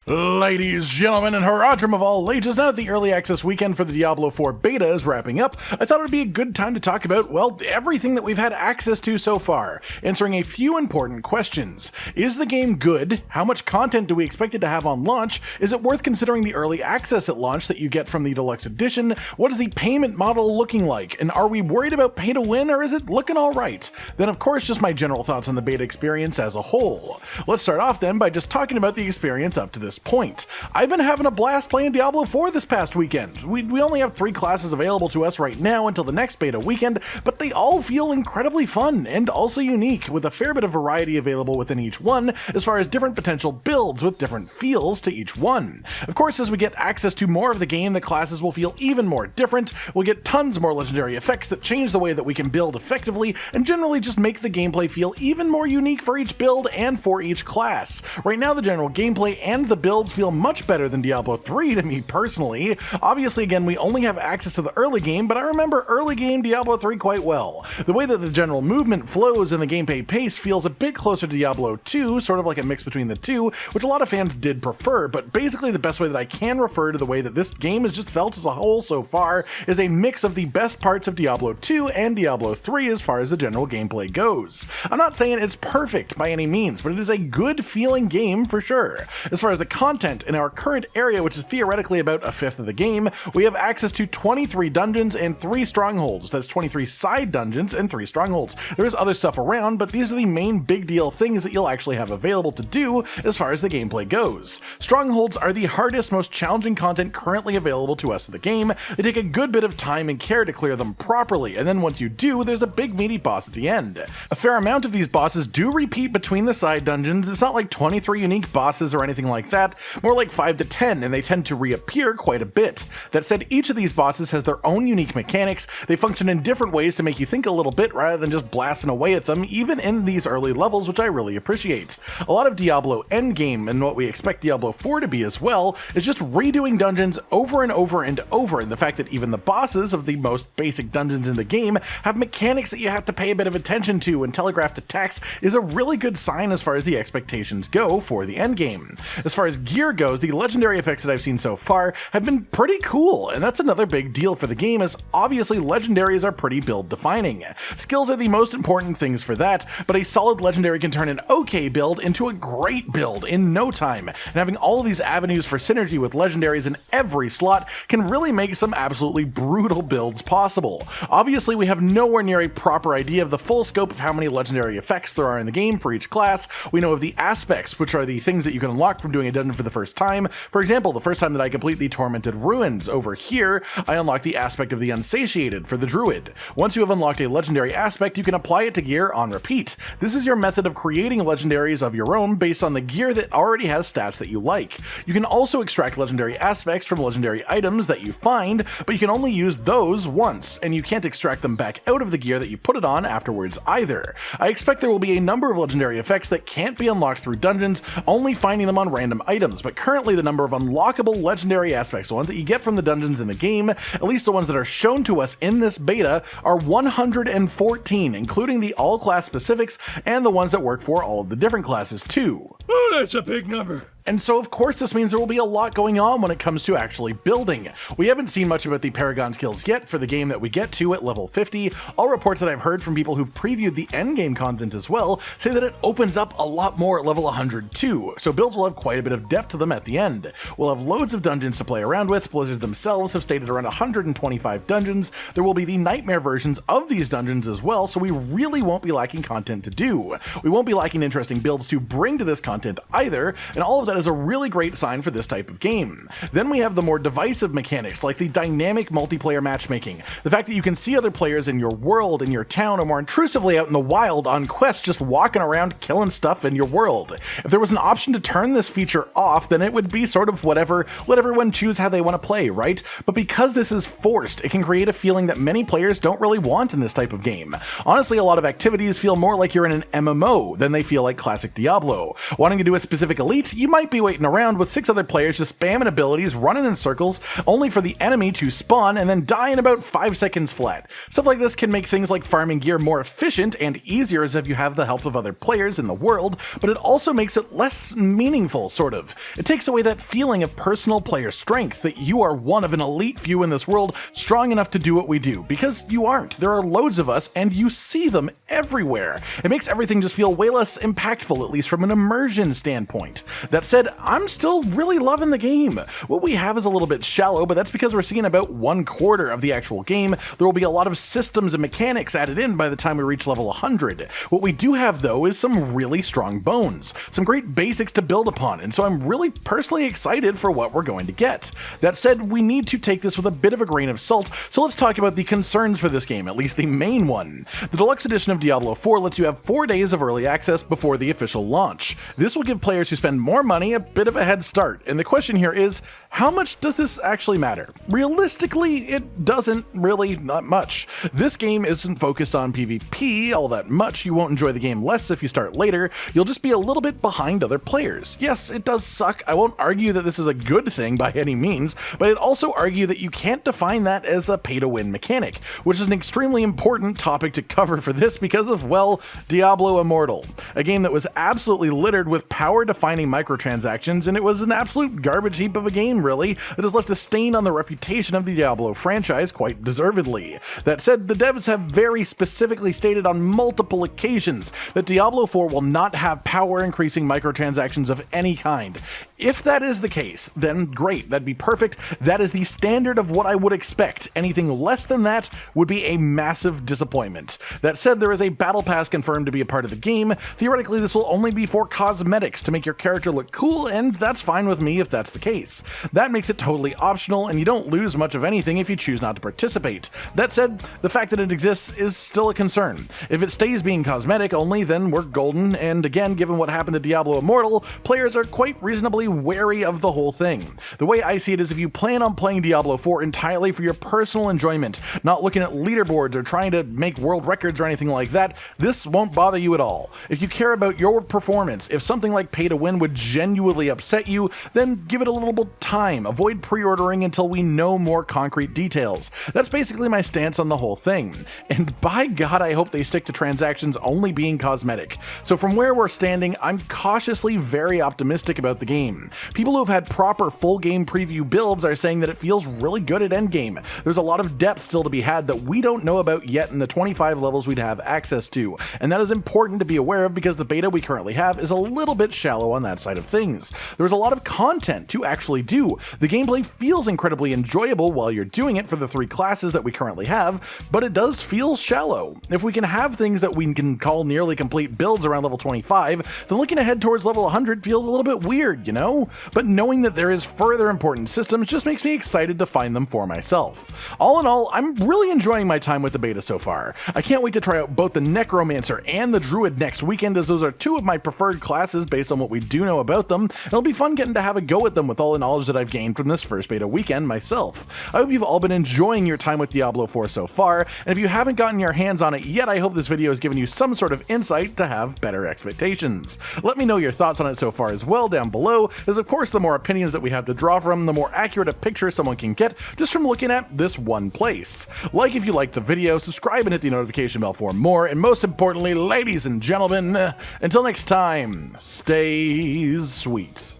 Ladies, gentlemen, and Haradrim of all ages, now that the early access weekend for the Diablo 4 beta is wrapping up, I thought it would be a good time to talk about, well, everything that we've had access to so far, answering a few important questions. Is the game good? How much content do we expect it to have on launch? Is it worth considering the early access at launch that you get from the deluxe edition? What is the payment model looking like? And are we worried about pay to win, or is it looking alright? Then of course just my general thoughts on the beta experience as a whole. Let's start off then by just talking about the experience up to this point. I've been having a blast playing Diablo 4 this past weekend. We only have 3 classes available to us right now until the next beta weekend, but they all feel incredibly fun and also unique, with a fair bit of variety available within each one as far as different potential builds with different feels to each one. Of course, as we get access to more of the game, the classes will feel even more different. We'll get tons more legendary effects that change the way that we can build effectively and generally just make the gameplay feel even more unique for each build and for each class. Right now, the general gameplay and the builds feel much better than Diablo 3 to me personally. Obviously, again, we only have access to the early game, but I remember early game Diablo 3 quite well. The way that the general movement flows and the gameplay pace feels a bit closer to Diablo 2, sort of like a mix between the two, which a lot of fans did prefer, but basically the best way that I can refer to the way that this game has just felt as a whole so far is a mix of the best parts of Diablo 2 and Diablo 3 as far as the general gameplay goes. I'm not saying it's perfect by any means, but it is a good feeling game for sure. As far as the content, in our current area, which is theoretically about a fifth of the game, we have access to 23 dungeons and 3 strongholds. That's 23 side dungeons and 3 strongholds. There is other stuff around, but these are the main big deal things that you'll actually have available to do as far as the gameplay goes. Strongholds are the hardest, most challenging content currently available to us in the game. They take a good bit of time and care to clear them properly, and then once you do, there's a big meaty boss at the end. A fair amount of these bosses do repeat between the side dungeons. It's not like 23 unique bosses or anything like that, more like 5 to 10, and they tend to reappear quite a bit. That said, each of these bosses has their own unique mechanics. They function in different ways to make you think a little bit rather than just blasting away at them, even in these early levels, which I really appreciate. A lot of Diablo endgame, and what we expect Diablo 4 to be as well, is just redoing dungeons over and over and over, and the fact that even the bosses of the most basic dungeons in the game have mechanics that you have to pay a bit of attention to and telegraphed attacks is a really good sign as far as the expectations go for the endgame. As far as gear goes, the legendary effects that I've seen so far have been pretty cool, and that's another big deal for the game, as obviously legendaries are pretty build defining. Skills are the most important things for that, but a solid legendary can turn an okay build into a great build in no time, and having all of these avenues for synergy with legendaries in every slot can really make some absolutely brutal builds possible. Obviously, we have nowhere near a proper idea of the full scope of how many legendary effects there are in the game for each class. We know of the aspects, which are the things that you can unlock from doing a dungeon for the first time. For example, the first time that I complete the Tormented Ruins over here, I unlock the aspect of the Unsatiated for the Druid. Once you have unlocked a legendary aspect, you can apply it to gear on repeat. This is your method of creating legendaries of your own based on the gear that already has stats that you like. You can also extract legendary aspects from legendary items that you find, but you can only use those once, and you can't extract them back out of the gear that you put it on afterwards either. I expect there will be a number of legendary effects that can't be unlocked through dungeons, only finding them on random items, but currently the number of unlockable legendary aspects, the ones that you get from the dungeons in the game, at least the ones that are shown to us in this beta, are 114, including the all-class specifics and the ones that work for all of the different classes too. Oh, that's a big number. And so of course this means there will be a lot going on when it comes to actually building. We haven't seen much about the Paragon skills yet for the game that we get to at level 50. All reports that I've heard from people who've previewed the endgame content as well say that it opens up a lot more at level 100 too, so builds will have quite a bit of depth to them at the end. We'll have loads of dungeons to play around with. Blizzard themselves have stated around 125 dungeons. There will be the nightmare versions of these dungeons as well, so we really won't be lacking content to do. We won't be lacking interesting builds to bring to this content either, and all of that is a really great sign for this type of game. Then we have the more divisive mechanics like the dynamic multiplayer matchmaking. The fact that you can see other players in your world, in your town, or more intrusively out in the wild on quests just walking around killing stuff in your world. If there was an option to turn this feature off, then it would be sort of whatever, let everyone choose how they want to play, right? But because this is forced, it can create a feeling that many players don't really want in this type of game. Honestly, a lot of activities feel more like you're in an MMO than they feel like classic Diablo. Wanting to do a specific elite, you might be waiting around with 6 other players just spamming abilities, running in circles, only for the enemy to spawn and then die in about 5 seconds flat. Stuff like this can make things like farming gear more efficient and easier as if you have the help of other players in the world, but it also makes it less meaningful, sort of. It takes away that feeling of personal player strength, that you are one of an elite few in this world, strong enough to do what we do, because you aren't. There are loads of us, and you see them everywhere. It makes everything just feel way less impactful, at least from an immersion standpoint. That said, I'm still really loving the game. What we have is a little bit shallow, but that's because we're seeing about 1/4 of the actual game. There will be a lot of systems and mechanics added in by the time we reach level 100. What we do have, though, is some really strong bones, some great basics to build upon, and so I'm really personally excited for what we're going to get. That said, we need to take this with a bit of a grain of salt, so let's talk about the concerns for this game, at least the main one. The deluxe edition of Diablo 4 lets you have 4 days of early access before the official launch. This will give players who spend more money a bit of a head start, and the question here is, how much does this actually matter? Realistically, it doesn't really, not much. This game isn't focused on PvP all that much. You won't enjoy the game less if you start later. You'll just be a little bit behind other players. Yes, it does suck. I won't argue that this is a good thing by any means, but I'd also argue that you can't define that as a pay-to-win mechanic, which is an extremely important topic to cover for this because of, well, Diablo Immortal, a game that was absolutely littered with power-defining microtransactions, and it was an absolute garbage heap of a game, really, that has left a stain on the reputation of the Diablo franchise quite deservedly. That said, the devs have very specifically stated on multiple occasions that Diablo 4 will not have power-increasing microtransactions of any kind. If that is the case, then great, that'd be perfect. That is the standard of what I would expect. Anything less than that would be a massive disappointment. That said, there is a battle pass confirmed to be a part of the game. Theoretically, this will only be for cosmetics to make your character look cool, and that's fine with me if that's the case. That makes it totally optional, and you don't lose much of anything if you choose not to participate. That said, the fact that it exists is still a concern. If it stays being cosmetic only, then we're golden, and again, given what happened to Diablo Immortal, players are quite reasonably wary of the whole thing. The way I see it is if you plan on playing Diablo 4 entirely for your personal enjoyment, not looking at leaderboards or trying to make world records or anything like that, this won't bother you at all. If you care about your performance, if something like pay to win would genuinely upset you, then give it a little bit time. Avoid pre-ordering until we know more concrete details. That's basically my stance on the whole thing. And by God, I hope they stick to transactions only being cosmetic. So from where we're standing, I'm cautiously very optimistic about the game. People who have had proper full game preview builds are saying that it feels really good at endgame. There's a lot of depth still to be had that we don't know about yet in the 25 levels we'd have access to, and that is important to be aware of because the beta we currently have is a little bit shallow on that side of things. There's a lot of content to actually do. The gameplay feels incredibly enjoyable while you're doing it for the 3 classes that we currently have, but it does feel shallow. If we can have things that we can call nearly complete builds around level 25, then looking ahead towards level 100 feels a little bit weird, you know? But knowing that there is further important systems just makes me excited to find them for myself. All in all, I'm really enjoying my time with the beta so far. I can't wait to try out both the Necromancer and the Druid next weekend, as those are 2 of my preferred classes based on what we do know about them, and it'll be fun getting to have a go at them with all the knowledge that I've gained from this first beta weekend myself. I hope you've all been enjoying your time with Diablo 4 so far, and if you haven't gotten your hands on it yet, I hope this video has given you some sort of insight to have better expectations. Let me know your thoughts on it so far as well down below, as of course the more opinions that we have to draw from, the more accurate a picture someone can get just from looking at this one place. Like if you liked the video, subscribe and hit the notification bell for more, and most importantly, ladies and gentlemen, until next time, stay sweet.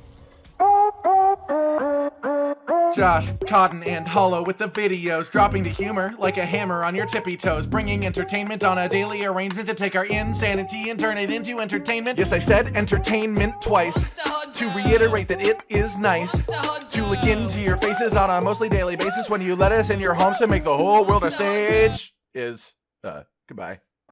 Josh, Cotton, and Hollow with the videos, dropping the humor like a hammer on your tippy toes, bringing entertainment on a daily arrangement to take our insanity and turn it into entertainment. Yes, I said entertainment twice, to reiterate that it is nice to look into your faces on a mostly daily basis when you let us in your homes to make the whole world a stage. Goodbye.